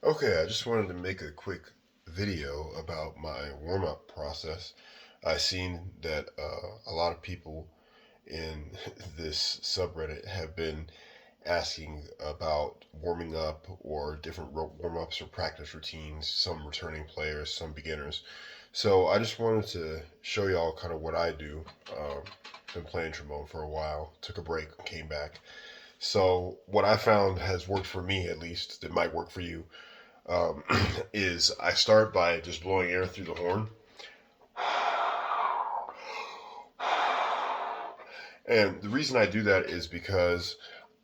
Okay, I just wanted to make a quick video about my warm up process. I've seen that a lot of people in this subreddit have been asking about warming up or different warm ups or practice routines, some returning players, some beginners. So I just wanted to show y'all kind of what I do. Been playing trombone for a while, took a break, came back. So what I found has worked for me, at least, that might work for you, um, is I start by just blowing air through the horn. And the reason I do that is because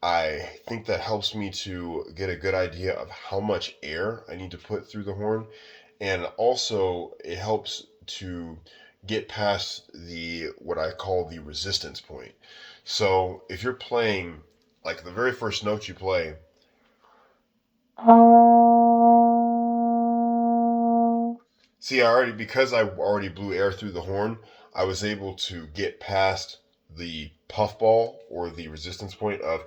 I think that helps me to get a good idea of how much air I need to put through the horn. And also, it helps to get past the what I call the resistance point. So if you're playing, like the very first note you play, see, because I already blew air through the horn, I was able to get past the puffball or the resistance point of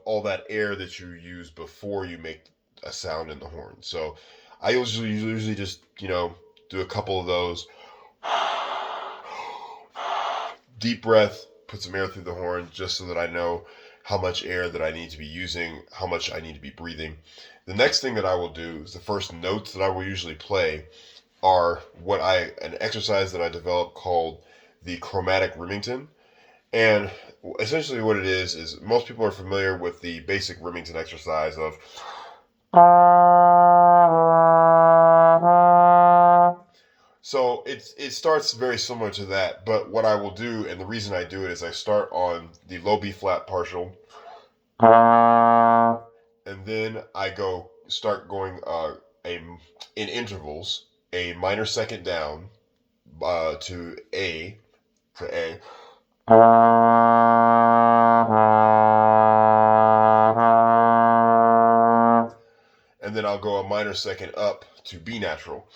all that air that you use before you make a sound in the horn. So I usually just do a couple of those, deep breath, put some air through the horn just so that I know how much air that I need to be using, how much I need to be breathing. The next thing that I will do is the first notes that I will usually play are an exercise that I developed called the chromatic remington. And essentially what it is most people are familiar with the basic remington exercise of, so it starts very similar to that, but what I will do, and the reason I do it, is I start on the low B flat partial, and then I go start going a in intervals, a minor second down to A to A, and then I'll go a minor second up to B natural.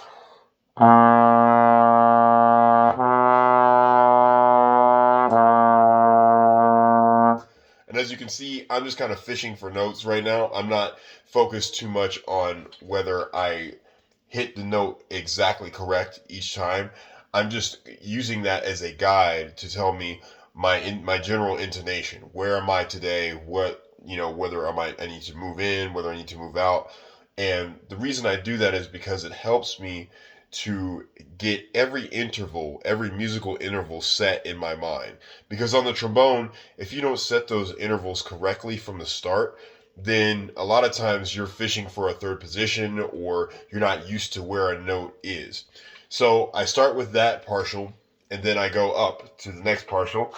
And as you can see, I'm just kind of fishing for notes right now. I'm not focused too much on whether I hit the note exactly correct each time. I'm just using that as a guide to tell me my general intonation. Where am I today? Whether I need to move in, whether I need to move out. And the reason I do that is because it helps me to get every interval, every musical interval set in my mind. Because on the trombone, if you don't set those intervals correctly from the start, then a lot of times you're fishing for a third position or you're not used to where a note is. So I start with that partial and then I go up to the next partial.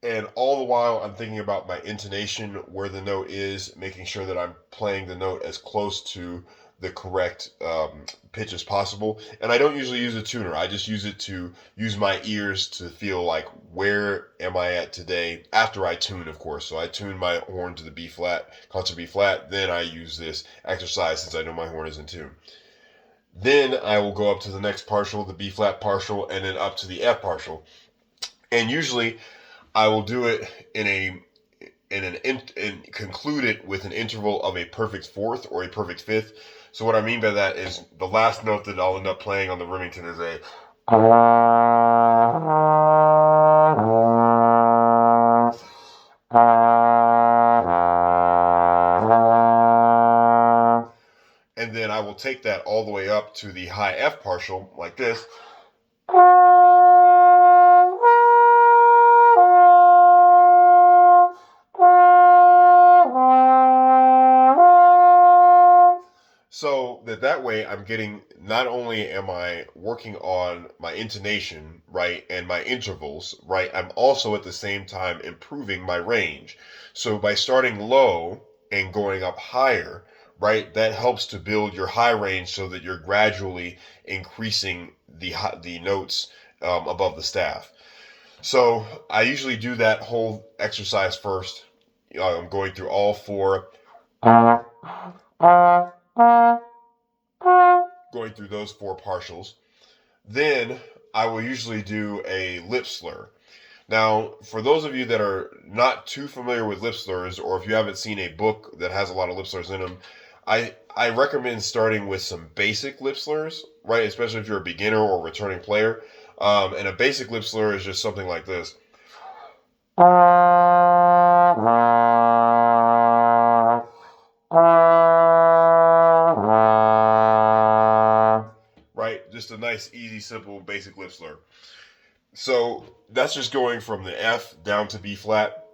And all the while, I'm thinking about my intonation, where the note is, making sure that I'm playing the note as close to the correct pitch as possible. And I don't usually use a tuner. I just use it to use my ears to feel like, where am I at today? After I tune, of course. So I tune my horn to the B flat, concert B flat. Then I use this exercise since I know my horn is in tune. Then I will go up to the next partial, the B flat partial, and then up to the F partial. And usually I will do it and conclude it with an interval of a perfect fourth or a perfect fifth. So what I mean by that is the last note that I'll end up playing on the Remington is a, and then I will take that all the way up to the high F partial like this. So that way I'm getting, not only am I working on my intonation, right, and my intervals, right, I'm also at the same time improving my range. So by starting low and going up higher, right, that helps to build your high range so that you're gradually increasing the notes above the staff. So I usually do that whole exercise first. I'm going through all four. going through those 4 partials. Then I will usually do a lip slur. Now, for those of you that are not too familiar with lip slurs, or if you haven't seen a book that has a lot of lip slurs in them, I recommend starting with some basic lip slurs, right? Especially if you're a beginner or returning player. And a basic lip slur is just something like this. Right? Just a nice, easy, simple, basic lip slur. So that's just going from the F down to B flat.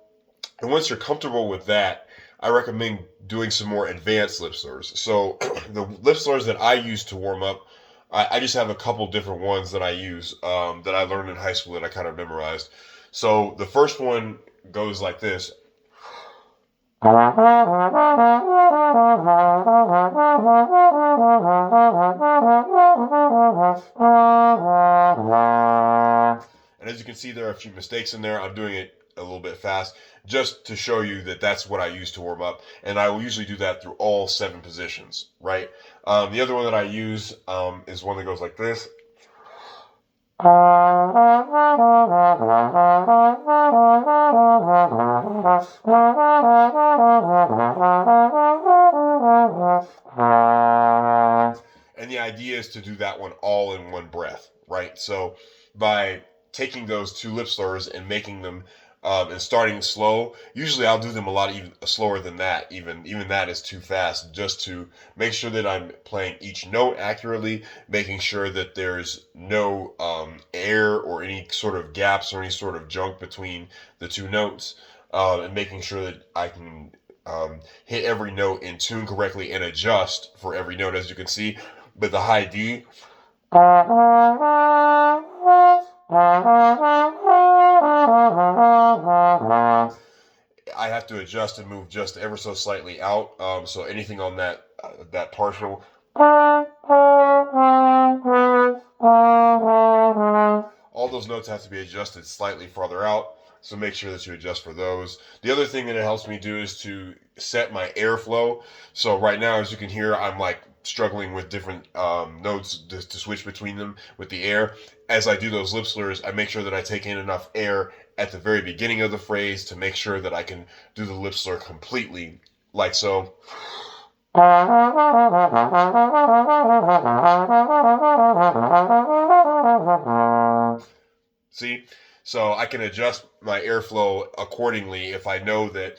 And once you're comfortable with that, I recommend doing some more advanced lip slurs. So the lip slurs that I use to warm up, I just have a couple different ones that I use that I learned in high school that I kind of memorized. So the first one goes like this. And as you can see, there are a few mistakes in there. I'm doing it a little bit fast just to show you that that's what I use to warm up. And I will usually do that through all 7 positions, right? The other one that I use is one that goes like this. And the idea is to do that one all in one breath, right? So by taking those 2 lip slurs and making them and starting slow, usually I'll do them a lot even slower than that. Even that is too fast, just to make sure that I'm playing each note accurately, making sure that there's no air or any sort of gaps or any sort of junk between the 2 notes, and making sure that I can hit every note in tune correctly and adjust for every note. As you can see, with the high D, I have to adjust and move just ever so slightly out. So anything on that partial, all those notes have to be adjusted slightly farther out. So make sure that you adjust for those. The other thing that it helps me do is to set my airflow. So right now, as you can hear, I'm like struggling with different notes to switch between them with the air. As I do those lip slurs, I make sure that I take in enough air at the very beginning of the phrase to make sure that I can do the lip slur completely, like so. See? So I can adjust my airflow accordingly if I know that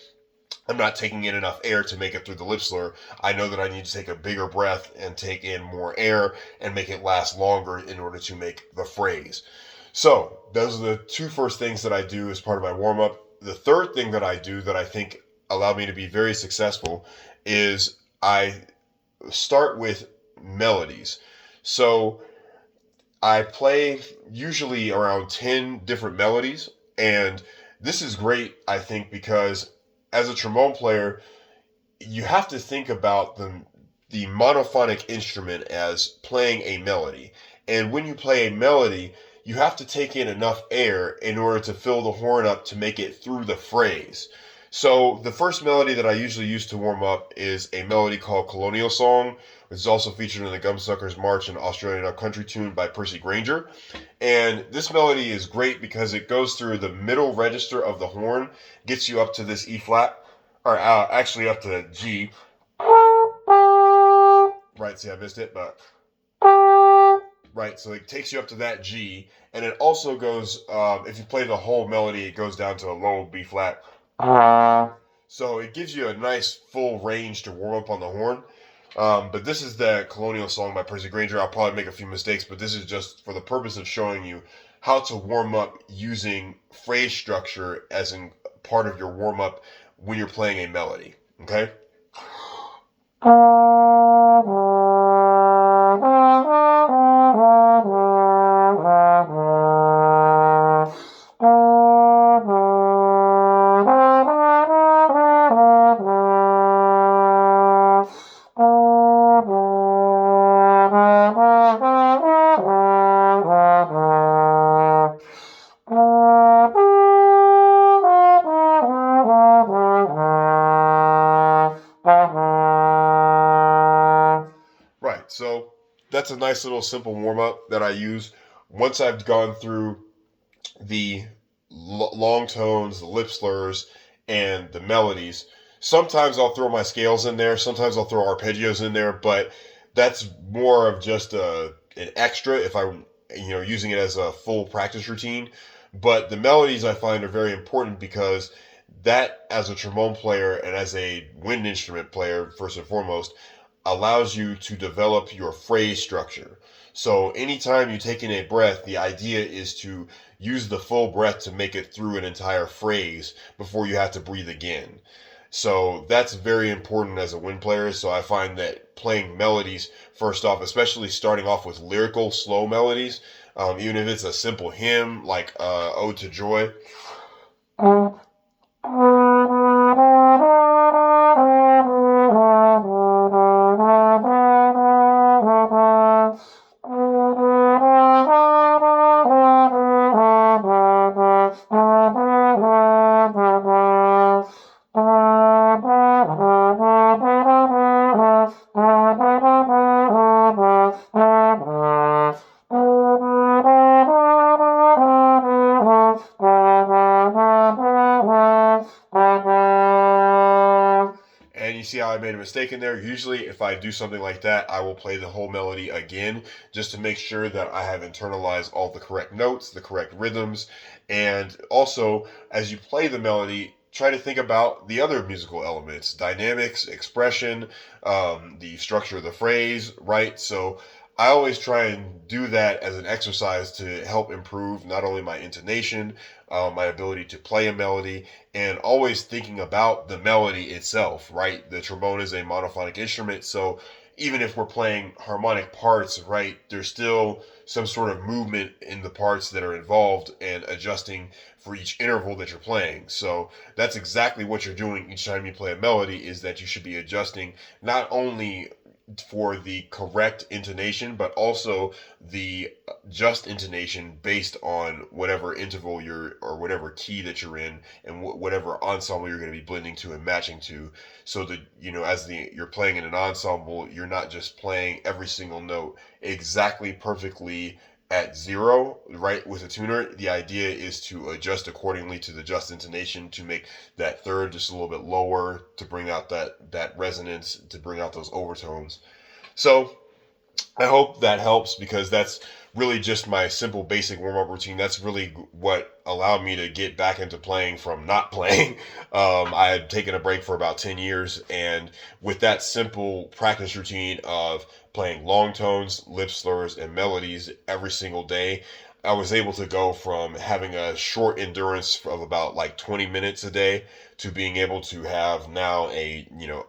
I'm not taking in enough air to make it through the lip slur. I know that I need to take a bigger breath and take in more air and make it last longer in order to make the phrase. So those are the 2 first things that I do as part of my warm-up. The third thing that I do that I think allowed me to be very successful is I start with melodies. So I play usually around 10 different melodies, and this is great, I think, because as a trombone player, you have to think about the monophonic instrument as playing a melody. And when you play a melody, you have to take in enough air in order to fill the horn up to make it through the phrase. So the first melody that I usually use to warm up is a melody called Colonial Song, which is also featured in the Gumsuckers March, an Australian country tune by Percy Grainger. And this melody is great because it goes through the middle register of the horn, gets you up to this E flat, or actually up to G. Right, see I missed it, but right, so it takes you up to that G, and it also goes, if you play the whole melody, it goes down to a low B flat. So it gives you a nice full range to warm up on the horn. But this is the Colonial Song by Percy Grainger. I'll probably make a few mistakes, but this is just for the purpose of showing you how to warm up using phrase structure as in part of your warm up when you're playing a melody. Okay? that's a nice little simple warm up that I use once I've gone through the long tones, the lip slurs, and the melodies. Sometimes I'll throw my scales in there. Sometimes I'll throw arpeggios in there, but that's more of just an extra if I'm using it as a full practice routine. But the melodies I find are very important because that, as a trombone player and as a wind instrument player, first and foremost, allows you to develop your phrase structure. So anytime you take in a breath, the idea is to use the full breath to make it through an entire phrase before you have to breathe again. So that's very important as a wind player. So I find that playing melodies, first off, especially starting off with lyrical, slow melodies, even if it's a simple hymn like Ode to Joy. And you see how I made a mistake in there? Usually, if I do something like that, I will play the whole melody again just to make sure that I have internalized all the correct notes, the correct rhythms. And also, as you play the melody, try to think about the other musical elements, dynamics, expression, the structure of the phrase, right? So I always try and do that as an exercise to help improve not only my intonation, my ability to play a melody, and always thinking about the melody itself, right? The trombone is a monophonic instrument, so even if we're playing harmonic parts, right, there's still some sort of movement in the parts that are involved and adjusting for each interval that you're playing. So that's exactly what you're doing each time you play a melody, is that you should be adjusting not only for the correct intonation, but also the just intonation based on whatever interval you're, or whatever key that you're in, and whatever ensemble you're going to be blending to and matching to. So that, as you're playing in an ensemble, you're not just playing every single note exactly perfectly at zero, right, with a tuner. The idea is to adjust accordingly to the just intonation, to make that third just a little bit lower, to bring out that resonance, to bring out those overtones. So I hope that helps, because that's really just my simple basic warm-up routine. That's really what allowed me to get back into playing from not playing. I had taken a break for about 10 years, and with that simple practice routine of playing long tones, lip slurs, and melodies every single day, I was able to go from having a short endurance of about like 20 minutes a day to being able to have now a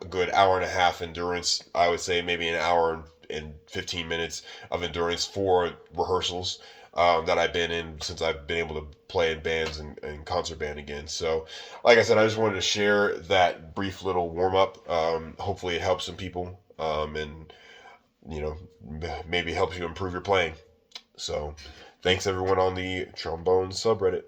good hour and a half endurance. I would say maybe an hour and 15 minutes of endurance for rehearsals that I've been in since I've been able to play in bands and concert band again. So, like I said, I just wanted to share that brief little warm up. Hopefully, it helps some people, and maybe helps you improve your playing. So, thanks everyone on the trombone subreddit.